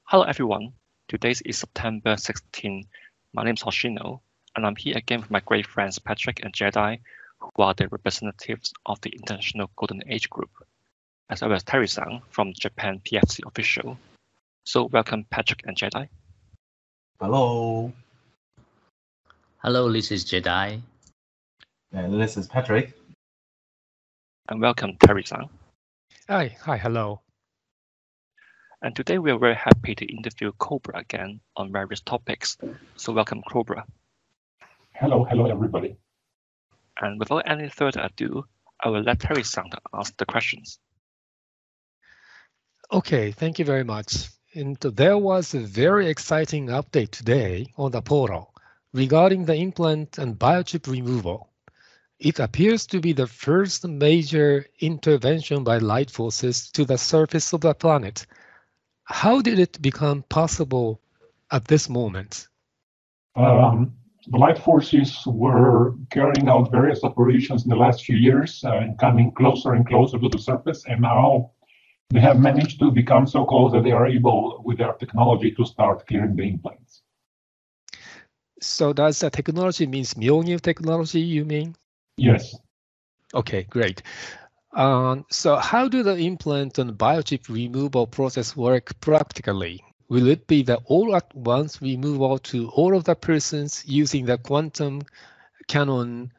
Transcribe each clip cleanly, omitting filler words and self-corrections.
Hello everyone, today is September 16. My name is Hoshino, and I'm here again with my great friends Patrick and Jedi, who are the representatives of the International Golden Age Group, as well as Terry-san from Japan PFC official. So welcome Patrick and Jedi. Hello. Hello, this is Jedi. And this is Patrick. And welcome Terry-san. Hi, hello. And today we are very happy to interview Cobra again on various topics. So welcome Cobra. Hello everybody. And without any further ado, I will let Terry-san ask the questions. Okay, thank you very much. And there was a very exciting update today on the portal regarding the implant and biochip removal. It appears to be the first major intervention by light forces to the surface of the planet. How did it become possible at this moment? The light forces were carrying out various operations in the last few years and coming closer and closer to the surface, and now they have managed to become so close that they are able, with their technology, to start clearing the implants. So does the technology means Mjolnir technology, you mean? Yes. Okay, great. So how do the implant and biochip removal process work practically? Will it be the all-at-once removal to all of the persons using the quantum cannon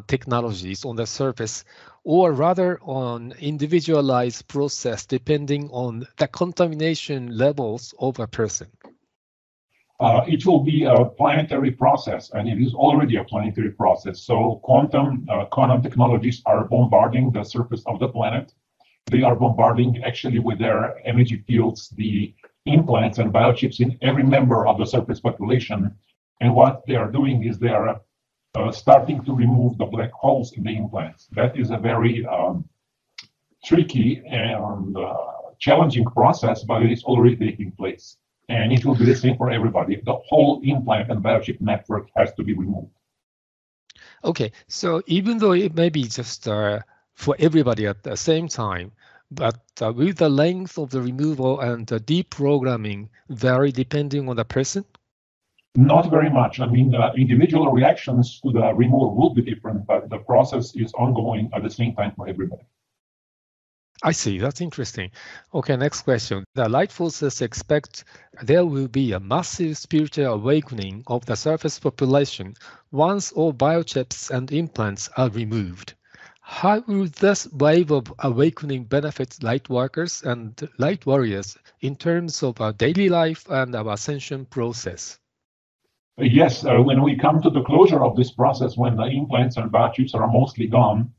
technologies on the surface, or rather on individualized process depending on the contamination levels of a person? It will be a planetary process, and it is already a planetary process. So quantum technologies are bombarding the surface of the planet. They are bombarding actually with their energy fields the implants and biochips in every member of the surface population. And what they are doing is they are starting to remove the black holes in the implants. That is a very tricky and challenging process, but it is already taking place. And it will be the same for everybody. The whole implant and biochip network has to be removed. Okay, so even though it may be just for everybody at the same time, but will the length of the removal and the deprogramming vary depending on the person? Not very much. I mean, individual reactions to the removal will be different, but the process is ongoing at the same time for everybody. I see, that's interesting. Okay, next question. The light forces expect there will be a massive spiritual awakening of the surface population once all biochips and implants are removed. How will this wave of awakening benefit light workers and light warriors in terms of our daily life and our ascension process? Yes, when we come to the closure of this process, when the implants and biochips are mostly gone,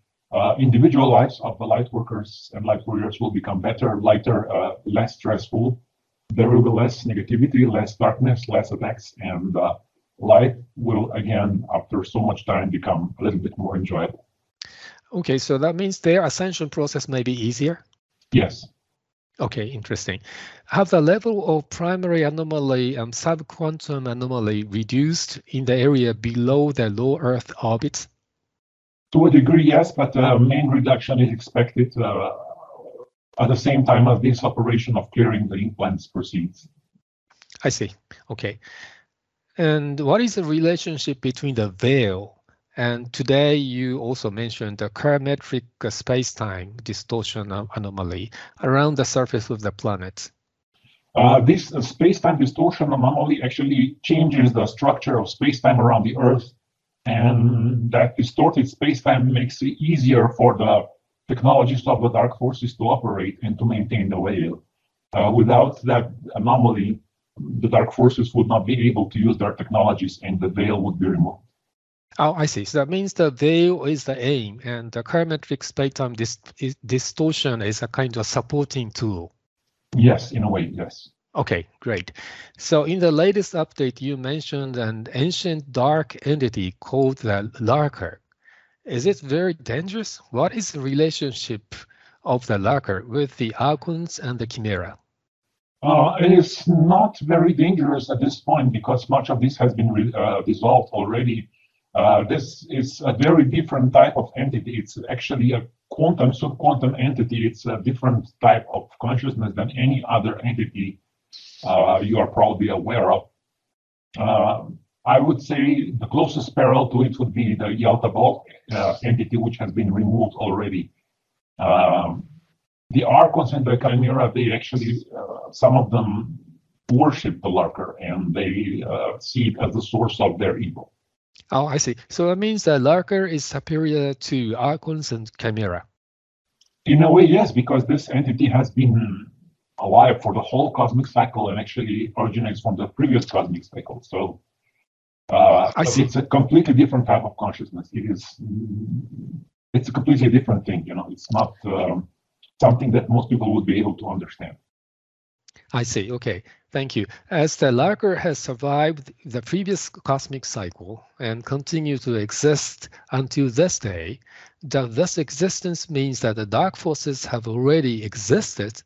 individual lives of the light workers and light warriors will become better, lighter, less stressful. There will be less negativity, less darkness, less attacks, and life will again, after so much time, become a little bit more enjoyable. Okay, so that means their ascension process may be easier? Yes. Okay, interesting. Have the level of primary anomaly and subquantum anomaly reduced in the area below the low Earth orbit? To a degree, yes, but main reduction is expected at the same time as this operation of clearing the implants proceeds. I see. Okay. And what is the relationship between the veil and today you also mentioned the parametric space-time distortion anomaly around the surface of the planet? This space-time distortion anomaly actually changes the structure of space-time around the Earth. And that distorted space-time makes it easier for the technologies of the dark forces to operate and to maintain the veil. Without that anomaly, the dark forces would not be able to use their technologies and the veil would be removed. Oh, I see. So that means the veil is the aim and the parametric space-time distortion is a kind of supporting tool. Yes, in a way, yes. Okay, great. So in the latest update, you mentioned an ancient dark entity called the Lurker. Is it very dangerous? What is the relationship of the Lurker with the Archons and the Chimera? It is not very dangerous at this point because much of this has been resolved already. This is a very different type of entity. It's actually a quantum, subquantum entity. It's a different type of consciousness than any other entity you are probably aware of. I would say the closest parallel to it would be the Yalta Bulk entity, which has been removed already. The Archons and the Chimera, they actually, some of them worship the lurker, and they see it as the source of their evil. Oh, I see. So that means that lurker is superior to Archons and Chimera. In a way, yes, because this entity has been alive for the whole cosmic cycle and actually originates from the previous cosmic cycle. So it's a completely different type of consciousness. It's a completely different thing. It's not something that most people would be able to understand. I see. Okay, thank you. As the lurker has survived the previous cosmic cycle and continues to exist until this day, this existence means that the dark forces have already existed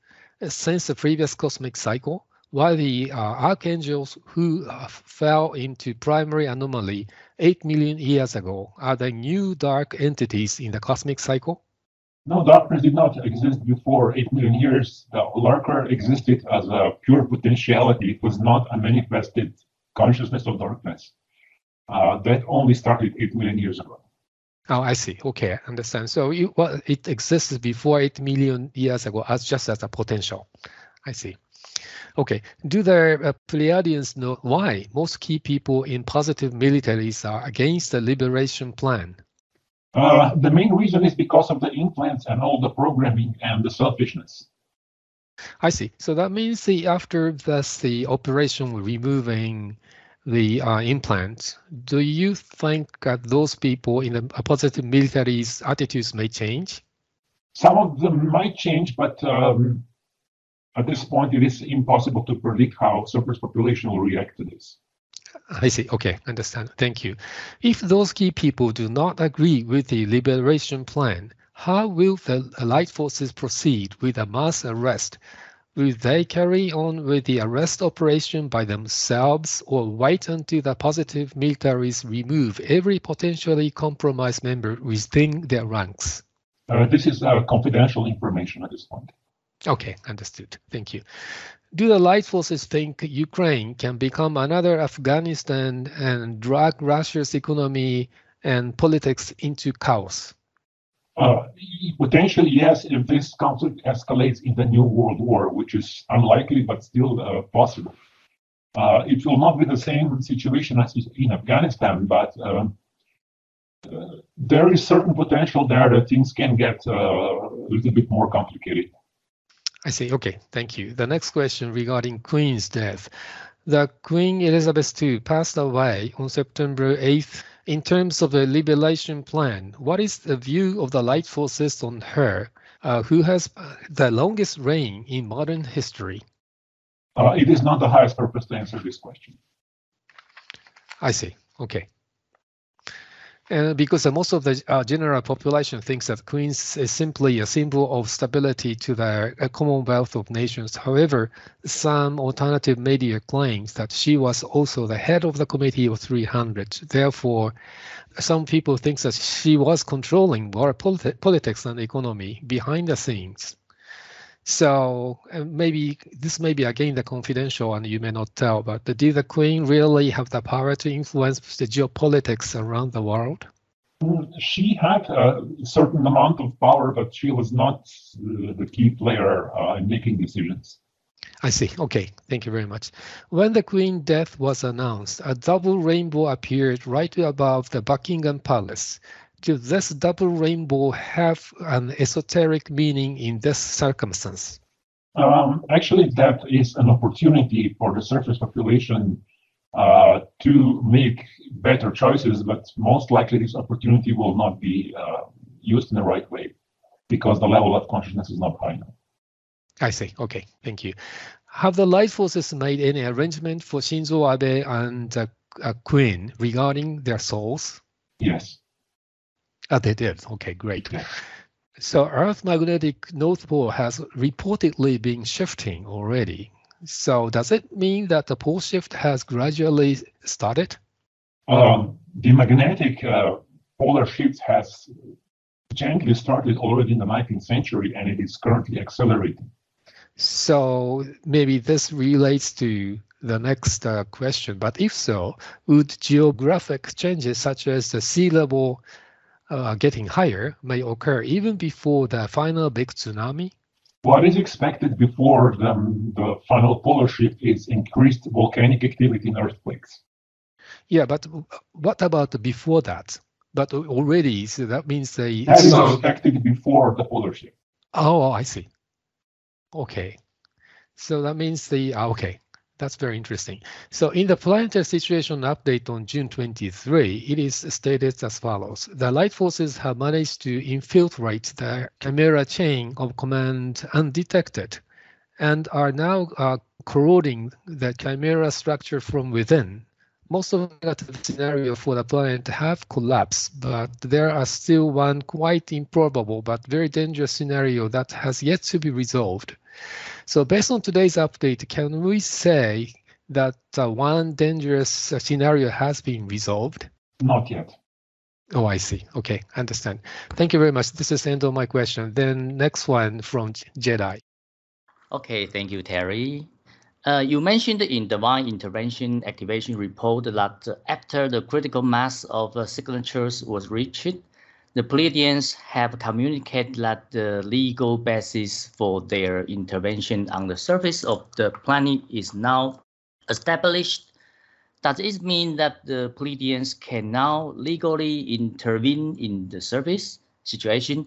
since the previous cosmic cycle, while the archangels who fell into primary anomaly 8 million years ago are the new dark entities in the cosmic cycle? No, darkness did not exist before 8 million years. The lurker existed as a pure potentiality. It was not a manifested consciousness of darkness. That only started 8 million years ago. Oh, I see. Okay, I understand. So it existed before 8 million years ago just as a potential. I see. Okay. Do the Pleiadians know why most key people in positive militaries are against the liberation plan? The main reason is because of the implants and all the programming and the selfishness. I see. So that means after the operation removing the implants, do you think that those people in the positive militaries' attitudes may change? Some of them might change, but at this point, it is impossible to predict how surface population will react to this. I see. Okay, understand. Thank you. If those key people do not agree with the liberation plan, how will the light forces proceed with a mass arrest? Will they carry on with the arrest operation by themselves or wait until the positive militaries remove every potentially compromised member within their ranks? This is confidential information at this point. Okay, understood. Thank you. Do the light forces think Ukraine can become another Afghanistan and drag Russia's economy and politics into chaos? Potentially, yes, if this conflict escalates in the new world war, which is unlikely but still possible. It will not be the same situation as in Afghanistan, but there is certain potential there that things can get a little bit more complicated. I see. Okay, thank you. The next question regarding Queen's death. The Queen Elizabeth II passed away on September 8th. In terms of the liberation plan, what is the view of the light forces on her, who has the longest reign in modern history? It is not the highest purpose to answer this question. I see. Okay. Because most of the general population thinks that Queen is simply a symbol of stability to the Commonwealth of Nations. However, some alternative media claims that she was also the head of the Committee of 300. Therefore, some people think that she was controlling world politics and economy behind the scenes. So maybe this may be again the confidential and you may not tell, but did the Queen really have the power to influence the geopolitics around the world? She had a certain amount of power, but she was not the key player in making decisions. I see. Okay, thank you very much. When the Queen's death was announced, a double rainbow appeared right above the Buckingham Palace. Does this double rainbow have an esoteric meaning in this circumstance? Actually, that is an opportunity for the surface population to make better choices, but most likely this opportunity will not be used in the right way because the level of consciousness is not high enough. I see. Okay, thank you. Have the light forces made any arrangement for Shinzo Abe and Queen regarding their souls? Yes. They did. Okay, great. Yeah. So Earth magnetic North Pole has reportedly been shifting already. So does it mean that the pole shift has gradually started? The magnetic polar shift has gently started already in the 19th century, and it is currently accelerating. So maybe this relates to the next question, but if so, would geographic changes such as the sea level getting higher may occur even before the final big tsunami? What is expected before the final polar shift is increased volcanic activity in earthquakes. Yeah, but what about before that? But already, so that means the... That is expected before the polar shift. Oh, I see. Okay. So that means okay. That's very interesting. So in the planetary situation update on June 23, it is stated as follows. The light forces have managed to infiltrate the Chimera chain of command undetected and are now corroding the Chimera structure from within. Most of the negative scenarios for the planet have collapsed, but there are still one quite improbable but very dangerous scenario that has yet to be resolved. So based on today's update, can we say that one dangerous scenario has been resolved? Not yet. Oh, I see. Okay, understand. Thank you very much. This is the end of my question. Then next one from Jedi. Okay, thank you, Terry. You mentioned in the Divine Intervention Activation Report that after the critical mass of signatures was reached, the Pleiadians have communicated that the legal basis for their intervention on the surface of the planet is now established. Does it mean that the Pleiadians can now legally intervene in the surface situation,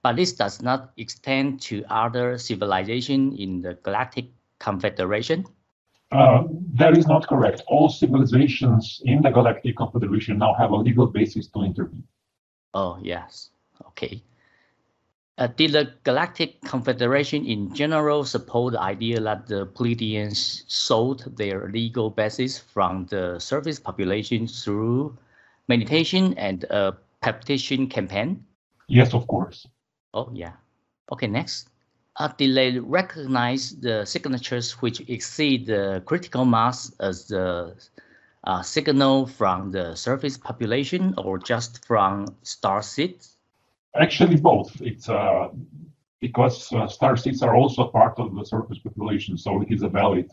but this does not extend to other civilizations in the Galactic Confederation? That is not correct. All civilizations in the Galactic Confederation now have a legal basis to intervene. Oh, yes. Okay. Did the Galactic Confederation in general support the idea that the Pleiadians sought their legal basis from the surface population through meditation and a petition campaign? Yes, of course. Oh, yeah. Okay, next. Did they recognize the signatures which exceed the critical mass as the signal from the surface population or just from star seeds? Actually, both. It's because star seeds are also part of the surface population, so it is a valid.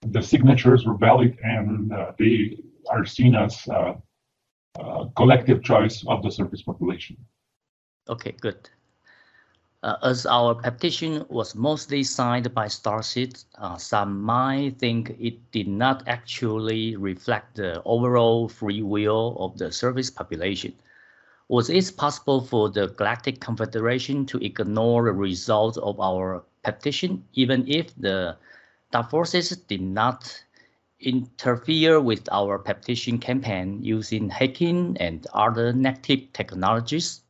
The signatures were valid, and they are seen as collective choice of the surface population. Okay, good. As our petition was mostly signed by starseeds, some might think it did not actually reflect the overall free will of the surface population. Was it possible for the Galactic Confederation to ignore the result of our petition, even if the dark forces did not interfere with our petition campaign using hacking and other negative technologies?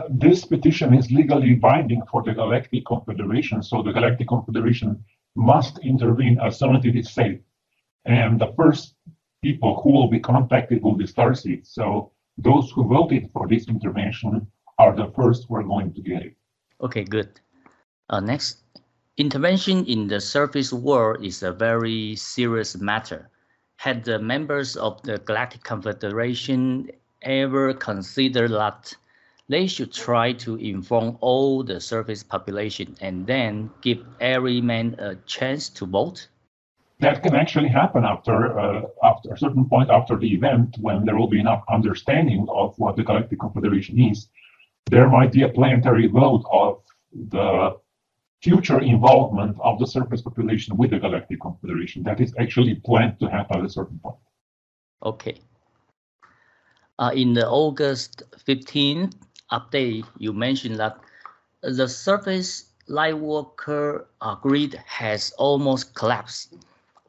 This petition is legally binding for the Galactic Confederation, so the Galactic Confederation must intervene as soon as it is safe. And the first people who will be contacted will be starseeds. So those who voted for this intervention are the first who are going to get it. Okay, good. Next, intervention in the surface world is a very serious matter. Had the members of the Galactic Confederation ever considered that they should try to inform all the surface population and then give every man a chance to vote? That can actually happen after a certain point after the event, when there will be enough understanding of what the Galactic Confederation is. There might be a planetary vote of the future involvement of the surface population with the Galactic Confederation. That is actually planned to happen at a certain point. Okay. In the August 15th update, you mentioned that the surface lightworker grid has almost collapsed.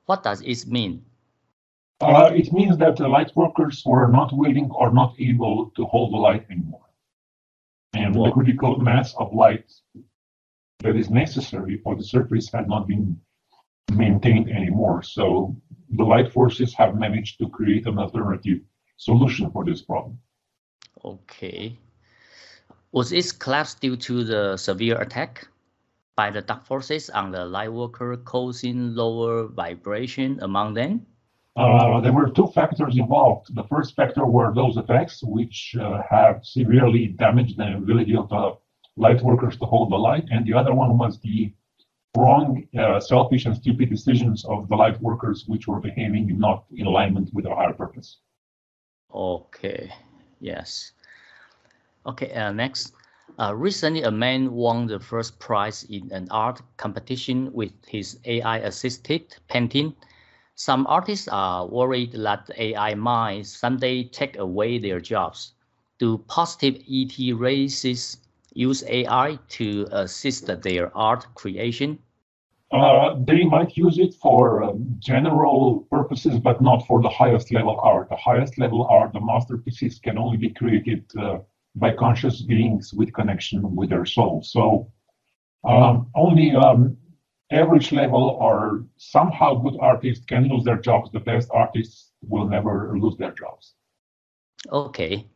What does it mean? It means that the light workers were not willing or not able to hold the light anymore. And the critical mass of light that is necessary for the surface had not been maintained anymore. So the light forces have managed to create an alternative solution for this problem. Okay. Was it collapse due to the severe attack by the dark forces on the light worker, causing lower vibration among them? There were two factors involved. The first factor were those effects, which have severely damaged the ability of the light workers to hold the light. And the other one was the wrong, selfish, and stupid decisions of the light workers, which were behaving not in alignment with our higher purpose. Okay, yes. Okay, next. Recently, a man won the first prize in an art competition with his AI-assisted painting. Some artists are worried that AI might someday take away their jobs. Do positive ET races use AI to assist their art creation? They might use it for general purposes, but not for the highest level art. The highest level art, the masterpieces, can only be created by conscious beings with connection with their soul. So only average level or somehow good artists can lose their jobs. The best artists will never lose their jobs. Okay.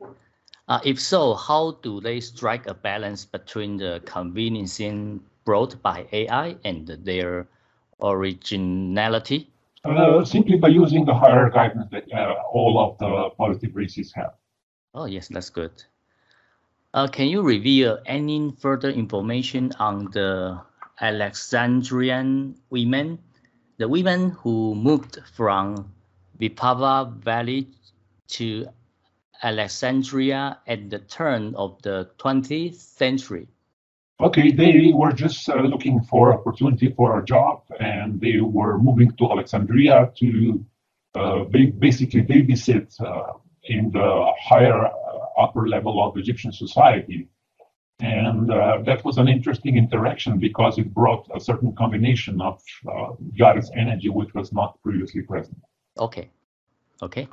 If so, how do they strike a balance between the convenience brought by AI and their originality? Simply by using the higher guidance that all of the positive races have. Oh, yes, that's good. Can you reveal any further information on the Alexandrian women, the women who moved from Vipava Valley to Alexandria at the turn of the 20th century? Okay, they were just looking for opportunity for a job, and they were moving to Alexandria to basically babysit in the higher upper level of Egyptian society. And that was an interesting interaction because it brought a certain combination of goddess energy, which was not previously present. Okay. Okay.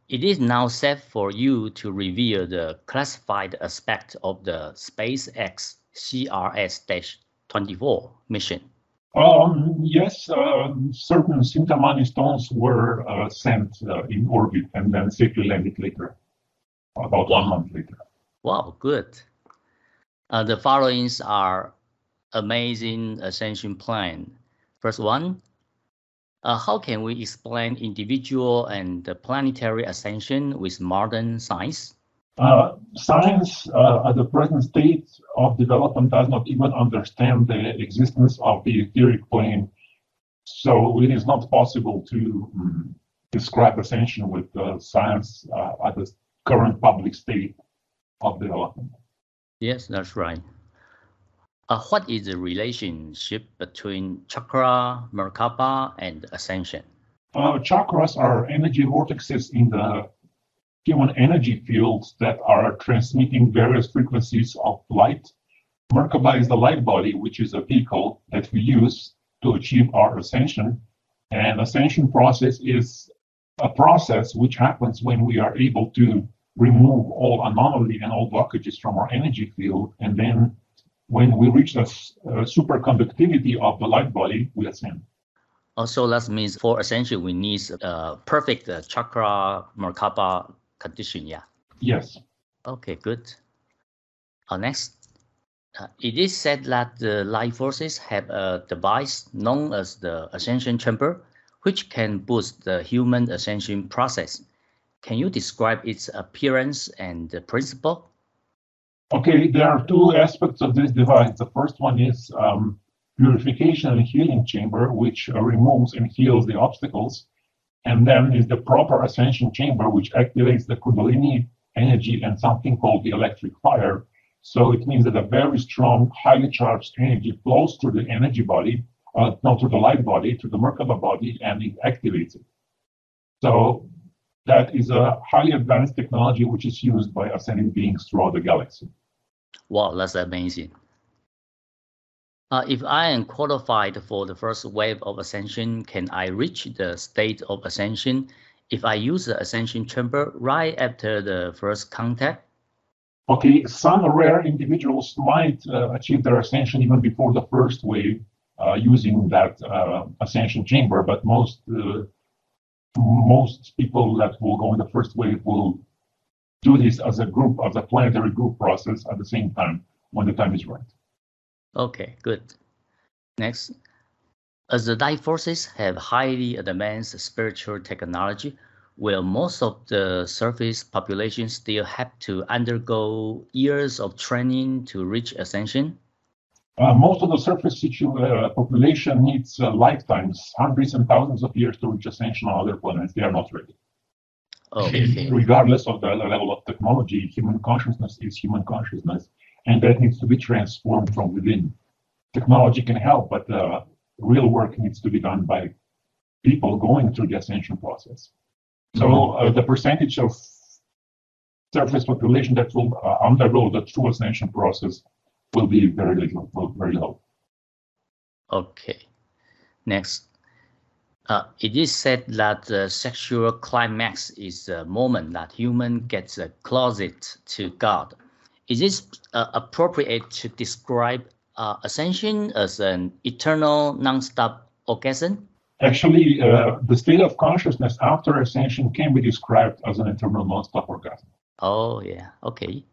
It is now safe for you to reveal the classified aspect of the SpaceX CRS-24 mission. Yes, certain Sintamani stones were sent in orbit and then safely landed later, about 1 month later. Wow, good. The followings are amazing Ascension Plan. First one, how can we explain individual and planetary ascension with modern science? Science at the present state of development does not even understand the existence of the etheric plane. So it is not possible to describe ascension with science at the current public state of development. Yes, that's right. What is the relationship between chakra, Merkaba, and ascension? Chakras are energy vortexes in the human energy fields that are transmitting various frequencies of light. Merkaba is the light body, which is a vehicle that we use to achieve our ascension. And ascension process is a process which happens when we are able to remove all anomaly and all blockages from our energy field. And then when we reach the superconductivity of the light body, we ascend. Also, that means for ascension, we need a perfect chakra Merkaba condition, yeah? Yes. Okay, good. Next, it is said that the light forces have a device known as the Ascension Chamber, which can boost the human ascension process. Can you describe its appearance and the principle? Okay, there are two aspects of this device. The first one is purification and healing chamber, which removes and heals the obstacles. And then is the proper ascension chamber, which activates the Kundalini energy and something called the electric fire. So it means that a very strong, highly charged energy flows through the energy body, not through the light body, to the Merkaba body, and it activates it. So that is a highly advanced technology which is used by ascending beings throughout the galaxy. Wow, that's amazing. If I am qualified for the first wave of ascension, can I reach the state of ascension if I use the ascension chamber right after the first contact? Okay, some rare individuals might achieve their ascension even before the first wave using that ascension chamber, but most people that will go in the first wave will do this as a group, as a planetary group process at the same time when the time is right. Okay, good. Next, as the light forces have highly advanced spiritual technology, will most of the surface population still have to undergo years of training to reach ascension? Most of the surface population needs lifetimes, hundreds and thousands of years to reach ascension on other planets. They are not ready. Okay. Regardless of the level of technology, human consciousness is human consciousness, and that needs to be transformed from within. Technology can help, but real work needs to be done by people going through the ascension process. So the percentage of surface population that will undergo the true ascension process will be very little, very low. Okay. Next. It is said that the sexual climax is the moment that human gets closet to God. Is it appropriate to describe ascension as an eternal, non-stop orgasm? Actually, the state of consciousness after ascension can be described as an eternal, non-stop orgasm. Oh, yeah. Okay.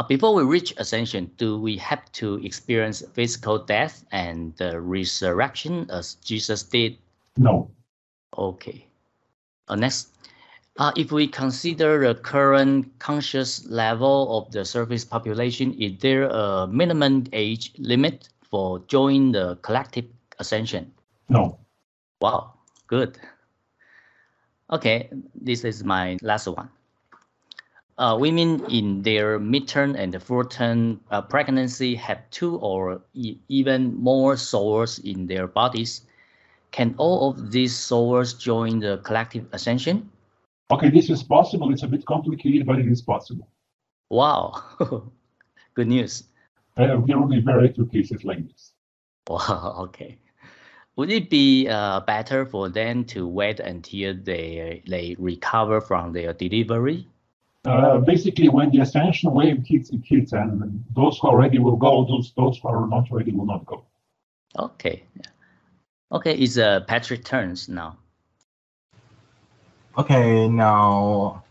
Before we reach ascension, do we have to experience physical death and resurrection as Jesus did? No. Okay. Next, if we consider the current conscious level of the surface population, is there a minimum age limit for joining the collective ascension? No. Wow, good. Okay, this is my last one. Women in their midterm and full-term pregnancy have 2 or even more souls in their bodies. Can all of these souls join the collective ascension? Okay, this is possible. It's a bit complicated, but it is possible. Wow, good news. There will be very few cases like this. Wow, okay. Would it be better for them to wait until they recover from their delivery? Basically, when the ascension wave hits, it hits, and those who are ready will go, those who are not ready will not go. Okay. Okay, it's Patrick's turns now. Okay, now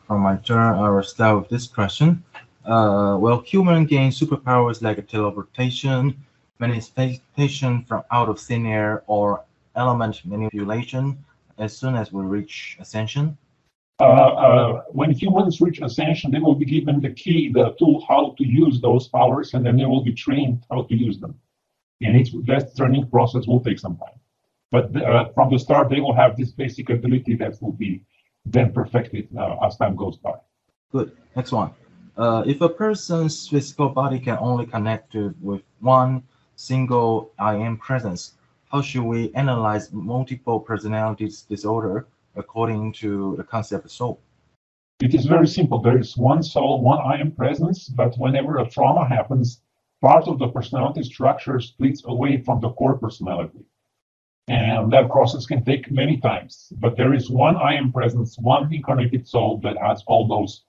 from my turn, I will start with this question. Will human gain superpowers like teleportation, manifestation from out of thin air, or element manipulation as soon as we reach ascension? When humans reach ascension, they will be given the key, the tool, how to use those powers, and then they will be trained how to use them. And that training process will take some time. But from the start, they will have this basic ability that will be then perfected as time goes by. Good. Next one. If a person's physical body can only connect with one single I am presence, how should we analyze multiple personalities disorder according to the concept of soul? It is very simple. There is one soul, one I am presence, but whenever a trauma happens, part of the personality structure splits away from the core personality. And that process can take many times. But there is one I am presence, one incarnated soul that has all those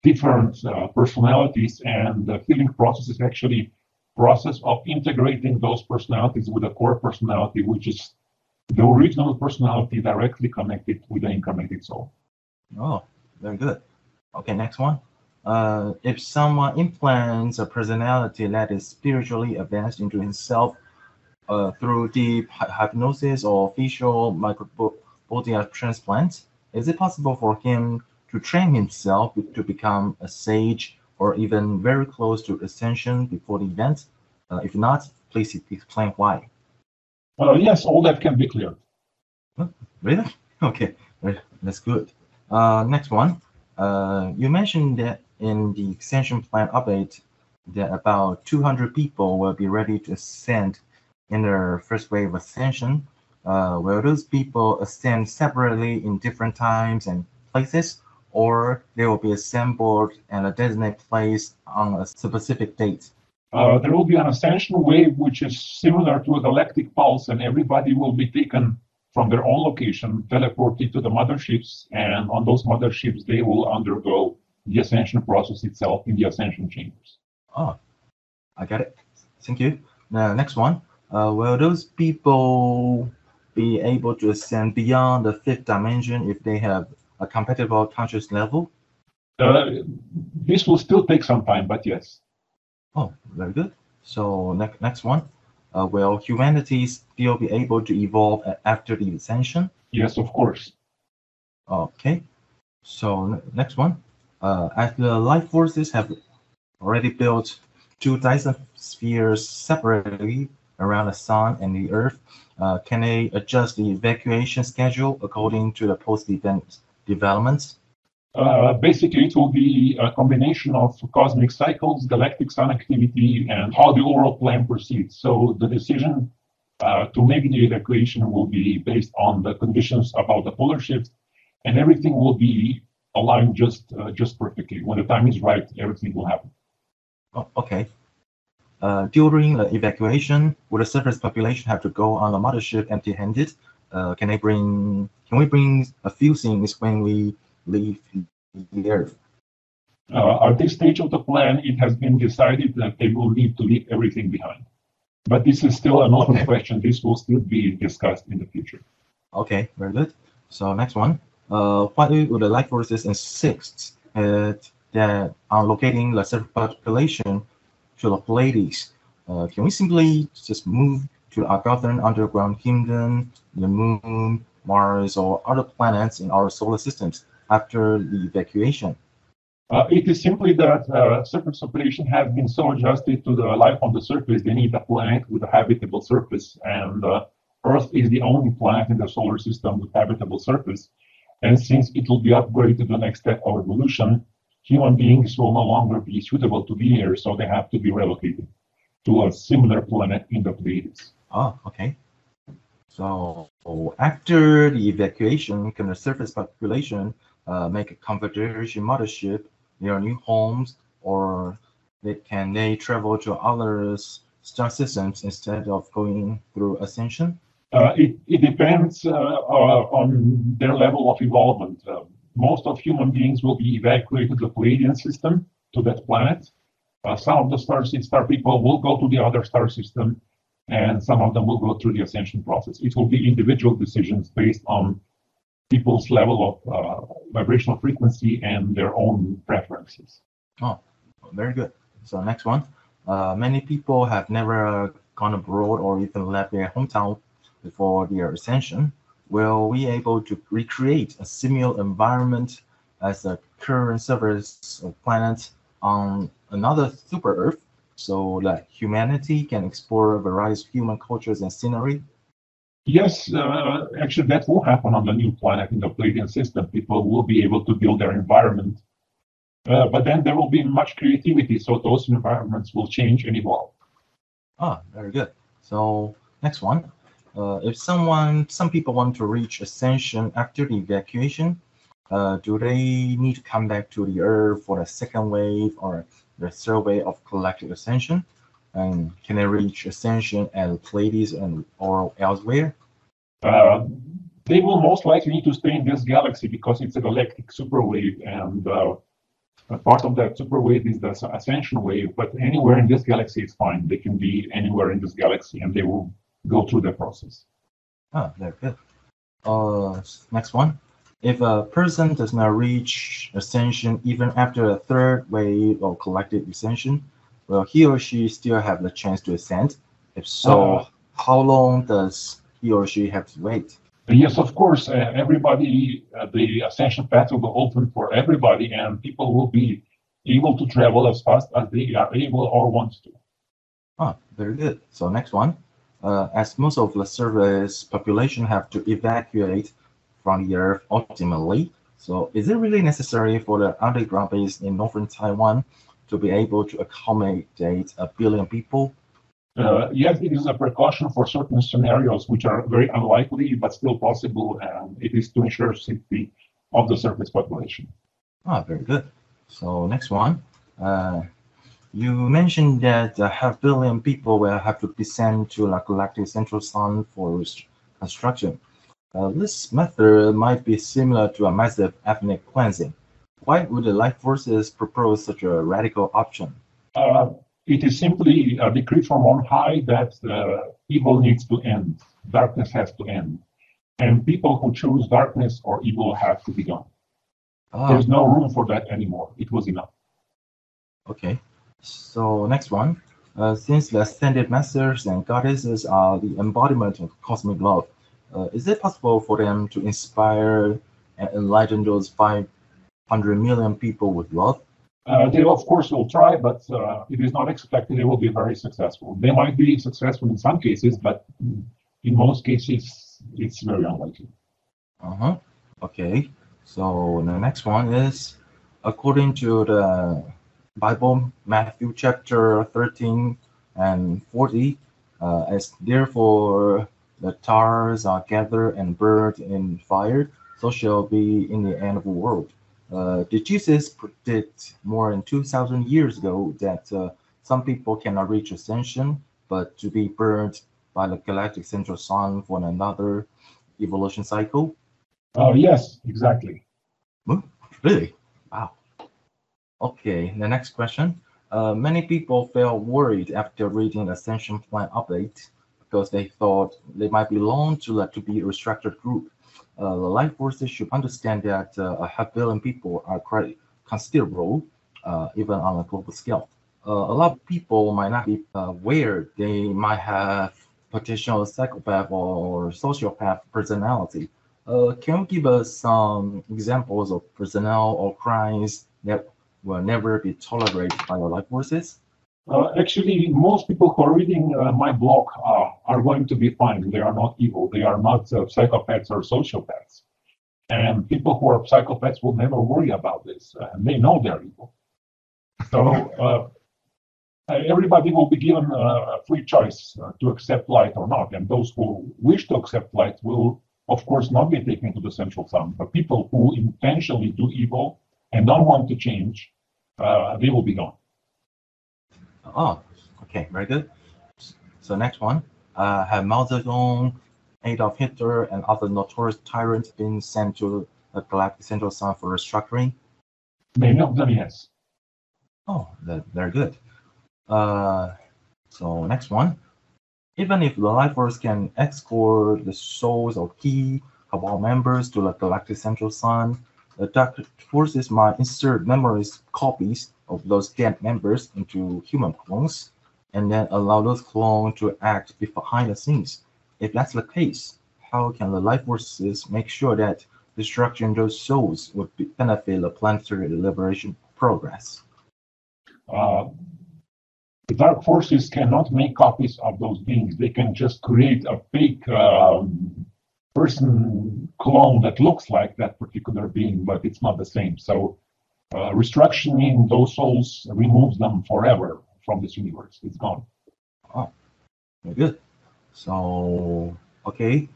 different personalities, and the healing process is actually process of integrating those personalities with the core personality, which is the original personality directly connected with the incarnated soul. Oh, very good. Okay, next one. If someone implants a personality that is spiritually advanced into himself through deep hypnosis or facial microbiota transplant, is it possible for him to train himself to become a sage or even very close to ascension before the event? If not, please explain why. Yes, all that can be cleared. Really? Okay, that's good. Next one. You mentioned that in the Ascension Plan update that about 200 people will be ready to ascend in their first wave of ascension. Will those people ascend separately in different times and places, or they will be assembled at a designated place on a specific date? There will be an ascension wave which is similar to a galactic pulse, and everybody will be taken from their own location, teleported to the motherships, and on those motherships they will undergo the ascension process itself in the ascension chambers. Oh, I got it. Thank you. Next one. Will those people be able to ascend beyond the 5th dimension if they have a compatible conscious level? This will still take some time, but yes. Oh, very good. So next one. Will humanity still be able to evolve after the ascension? Yes, of course. Okay. So next one. As the life forces have already built two Dyson spheres separately around the Sun and the Earth, can they adjust the evacuation schedule according to the post-event developments? Basically, it will be a combination of cosmic cycles, galactic sun activity, and how the overall plan proceeds. So the decision to make the evacuation will be based on the conditions about the polar shift, and everything will be aligned just perfectly. When the time is right, everything will happen. Oh, okay. During the evacuation, will the surface population have to go on the mothership empty-handed? Can we bring a few things when we leave the Earth? At this stage of the plan, it has been decided that they will need to leave everything behind. But this is still an open question. This will still be discussed in the future. Okay, very good. So next one. Why would the life forces insist that on locating the surface population to the Pleiades? Can we simply just move to the Argothan underground kingdom, the Moon, Mars, or other planets in our solar systems after the evacuation? It is simply that surface population has been so adjusted to the life on the surface, they need a planet with a habitable surface. And Earth is the only planet in the solar system with habitable surface. And since it will be upgraded to the next step of evolution, human beings will no longer be suitable to be here, so they have to be relocated to a similar planet in the Pleiades. Oh, okay. So after the evacuation, can the surface population make a Confederation mothership near new homes, or can they travel to other star systems instead of going through Ascension? It depends on their level of involvement. Most of human beings will be evacuated to the Pleiadian system, to that planet. Some of the star people will go to the other star system, and some of them will go through the ascension process. It will be individual decisions based on people's level of vibrational frequency and their own preferences. Oh, very good. So next one. Many people have never gone abroad or even left their hometown before their ascension. Will we able to recreate a similar environment as the current surface of planet on another super Earth, so that humanity can explore various human cultures and scenery? Yes, actually that will happen on the new planet in the Pleiadian system. People will be able to build their environment, but then there will be much creativity, so those environments will change and evolve. Ah, very good. So next one. If some people want to reach ascension after the evacuation, do they need to come back to the Earth for the second wave or the third wave of collective ascension? And can they reach ascension at Pleiades or elsewhere? They will most likely need to stay in this galaxy because it's a galactic superwave, and part of that superwave is the ascension wave. But anywhere in this galaxy is fine. They can be anywhere in this galaxy, and they will go through the process. Oh, very good. Next one. If a person does not reach ascension even after a third wave of collective ascension, will he or she still have the chance to ascend? If so, how long does he or she have to wait? Yes, of course. Everybody, the ascension path will be open for everybody, and people will be able to travel as fast as they are able or want to. Ah, very good. So next one. As most of the surface population have to evacuate from the Earth ultimately, so is it really necessary for the underground base in northern Taiwan to be able to accommodate 1 billion people? Yes, it is a precaution for certain scenarios which are very unlikely but still possible, and it is to ensure safety of the surface population. Ah, very good. So next one. You mentioned that 500 million people will have to be sent to the galactic central sun for construction. This method might be similar to a massive ethnic cleansing. Why would the life forces propose such a radical option? It is simply a decree from on high that evil needs to end. Darkness has to end. And people who choose darkness or evil have to be gone. There's no room for that anymore. It was enough. Okay. So next one. Since the ascended masters and goddesses are the embodiment of cosmic love, is it possible for them to inspire and enlighten those 500 million people with love? They of course will try, but it is not expected they will be very successful. They might be successful in some cases, but in most cases, it's very unlikely. Okay. So the next one is, according to the Bible, Matthew chapter 13 and 40, as therefore the stars are gathered and burned in fire, so shall be in the end of the world. Did Jesus predict more than 2,000 years ago that some people cannot reach ascension, but to be burned by the galactic central sun for another evolution cycle? Yes, exactly. Really? Wow. Okay, the next question. Many people felt worried after reading the Ascension Plan update because they thought they might belong to be a restricted group. The life forces should understand that a half billion people are quite considerable, even on a global scale. A lot of people might not be aware they might have potential psychopath or sociopath personality. Can you give us some examples of personnel or crimes that will never be tolerated by the life forces? Actually, most people who are reading my blog are going to be fine. They are not evil. They are not psychopaths or sociopaths. And people who are psychopaths will never worry about this. They know they're evil. So everybody will be given a free choice to accept light or not. And those who wish to accept light will, of course, not be taken to the central sun. But people who intentionally do evil and don't want to change, they will be gone. Oh, okay, very good. So next one, have Mao Zedong, Adolf Hitler, and other notorious tyrants been sent to the galactic central sun for restructuring? Many of them, yes. Oh, very good. So next one, even if the life force can escort the souls of key cabal members to the galactic central sun, the dark forces might insert memories copies of those dead members into human clones, and then allow those clones to act behind the scenes. If that's the case, how can the life forces make sure that destruction those souls would benefit the planetary liberation progress? The dark forces cannot make copies of those beings. They can just create a fake person clone that looks like that particular being, but it's not the same. So restructuring those souls removes them forever from this universe. It's gone. Oh, very good. So, okay,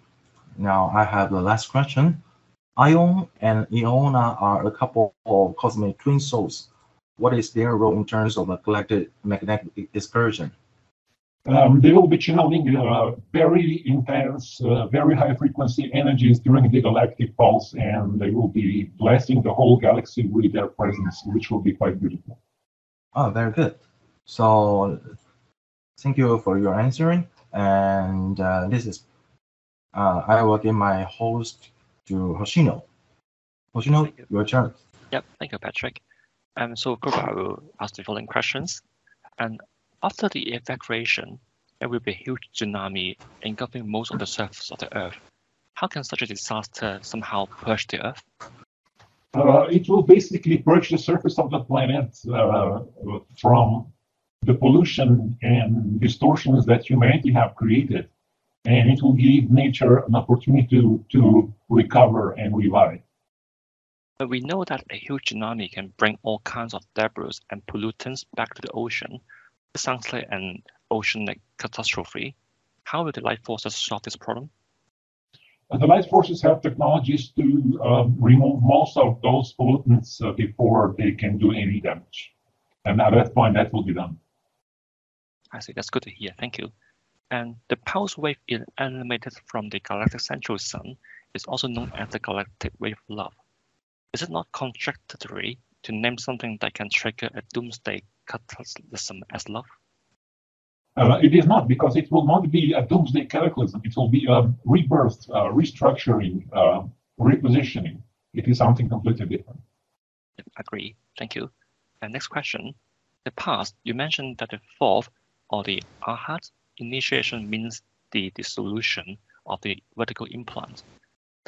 now I have the last question. Ion and Iona are a couple of cosmic twin souls. What is their role in terms of a galactic magnetic dispersion? They will be channeling very intense, very high frequency energies during the galactic pulse, and they will be blessing the whole galaxy with their presence, which will be quite beautiful. Oh, very good. So, thank you for your answering. And this is, I will give my host to Hoshino. Hoshino, your turn. Yep, thank you, Patrick. So Cobra will ask the following questions. And after the evacuation, there will be a huge tsunami engulfing most of the surface of the Earth. How can such a disaster somehow purge the Earth? It will basically purge the surface of the planet from the pollution and distortions that humanity have created. And it will give nature an opportunity to recover and revive. But we know that a huge tsunami can bring all kinds of debris and pollutants back to the ocean. It sounds like an oceanic catastrophe. How will the life forces solve this problem? The life forces have technologies to remove most of those pollutants before they can do any damage. And at that point, that will be done. I see, that's good to hear, thank you. And the pulse wave emanated from the galactic central sun is also known as the galactic wave of love. Is it not contradictory to name something that can trigger a doomsday cataclysm as love? It is not, because it will not be a doomsday cataclysm. It will be a rebirth, restructuring, repositioning. It is something completely different. Agree. Thank you. And next question. In the past, you mentioned that the fourth, or the Arhat, initiation means the dissolution of the vertical implant.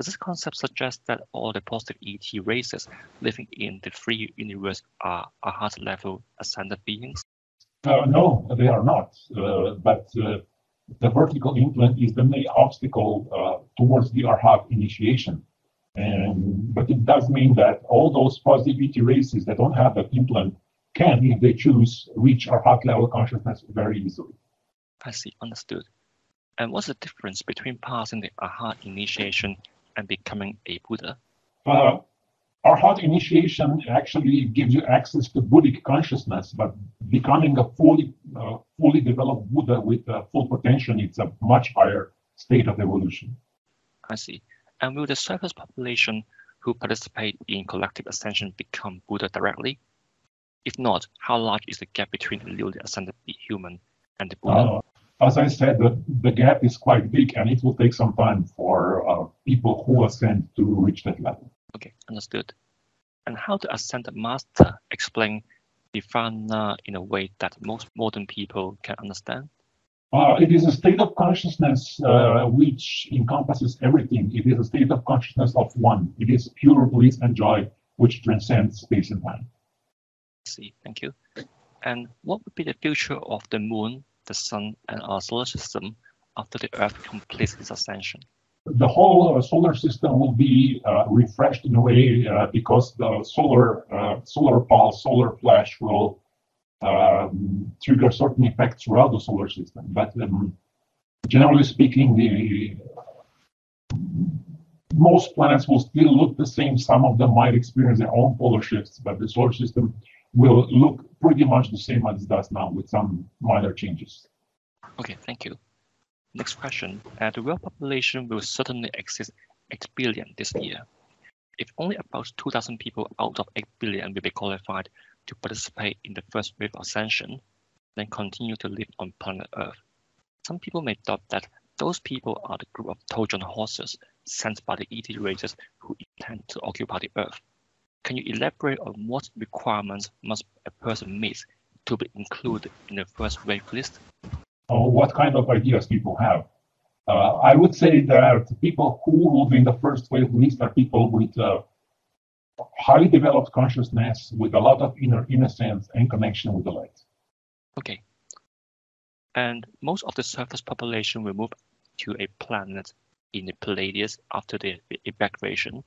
Does this concept suggest that all the positive ET races living in the free universe are heart-level ascended beings? No, they are not. But the vertical implant is the main obstacle towards the Arhat initiation. But it does mean that all those positive ET races that don't have that implant can, if they choose, reach Arhat level consciousness very easily. I see, understood. And what's the difference between passing the Arhat initiation and becoming a Buddha? Arhat initiation actually gives you access to Buddhic consciousness, but becoming a fully developed Buddha with full potential, it's a much higher state of evolution. I see. And will the surface population who participate in collective ascension become Buddha directly? If not, how large is the gap between the newly ascended human and the Buddha? As I said, the gap is quite big, and it will take some time for people who ascend to reach that level. Okay, understood. And how to ascended master explain Nirvana in a way that most modern people can understand? It is a state of consciousness which encompasses everything. It is a state of consciousness of one. It is pure bliss and joy which transcends space and time. I see, thank you. And what would be the future of the moon, the sun, and our solar system after the Earth completes its ascension? The whole solar system will be refreshed in a way because the solar pulse, solar flash will trigger certain effects throughout the solar system. But generally speaking, most planets will still look the same. Some of them might experience their own polar shifts, but the solar system will look pretty much the same as it does now with some minor changes. Okay, thank you. Next question. The world population will certainly exceed 8 billion this year. If only about 2,000 people out of 8 billion will be qualified to participate in the first wave ascension, then continue to live on planet Earth. Some people may doubt that those people are the group of Trojan horses sent by the ET races who intend to occupy the Earth. Can you elaborate on what requirements must a person meet to be included in the first wave list? What kind of ideas people have? I would say that people who will be in the first wave list are people with highly developed consciousness, with a lot of inner innocence and connection with the light. Okay. And most of the surface population will move to a planet in the Pleiades after the evacuation.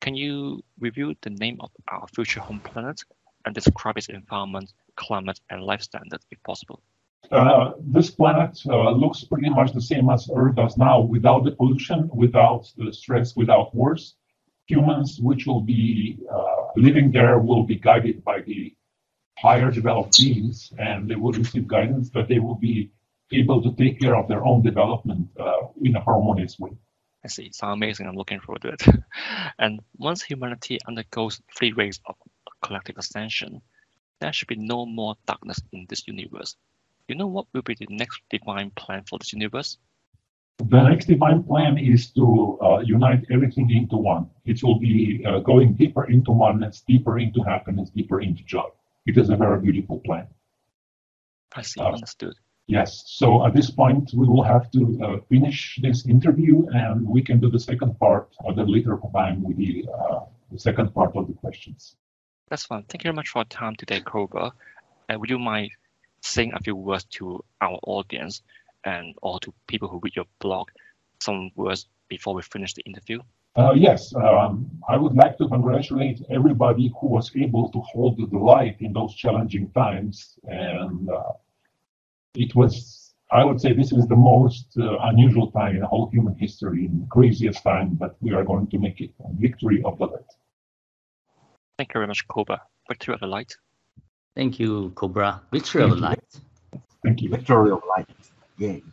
Can you review the name of our future home planet and describe its environment, climate, and life standards if possible? This planet looks pretty much the same as Earth does now, without the pollution, without the stress, without wars. Humans which will be living there will be guided by the higher developed beings, and they will receive guidance, but they will be able to take care of their own development in a harmonious way. I see. Sounds amazing. I'm looking forward to it. And once humanity undergoes 3 waves of collective ascension, there should be no more darkness in this universe. You know what will be the next divine plan for this universe? The next divine plan is to unite everything into one. It will be going deeper into oneness, deeper into happiness, deeper into joy. It is a very beautiful plan. I see, understood. Yes, so at this point, we will have to finish this interview, and we can do the second part at a later time with the second part of the questions. That's fine. Thank you very much for your time today, Cobra. Would you mind saying a few words to our audience and or to people who read your blog, some words before we finish the interview? Yes, I would like to congratulate everybody who was able to hold the light in those challenging times. And it was, I would say, this is the most unusual time in whole human history, in the craziest time, but we are going to make it a victory of the light. Thank you very much, Cobra. Victory of the light. Thank you, Cobra. Victory of the light. Thank you. Victory of light. Yay.